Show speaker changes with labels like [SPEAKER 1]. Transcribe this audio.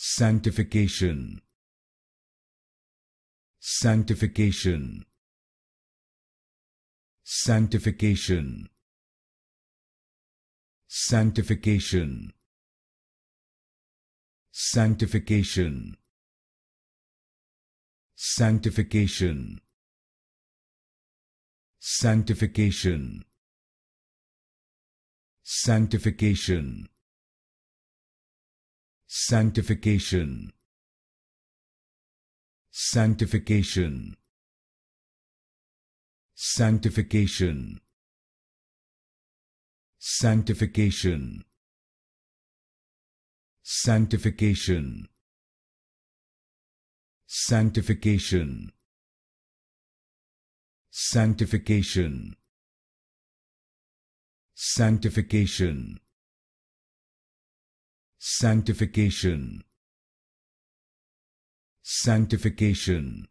[SPEAKER 1] Sanctification. Sanctification. Sanctification. Sanctification. Sanctification. Sanctification. Sanctification. Sanctification. Sanctification. Sanctification. Sanctification. Sanctification. Sanctification. Sanctification. Sanctification. Sanctification. Sanctification. Sanctification.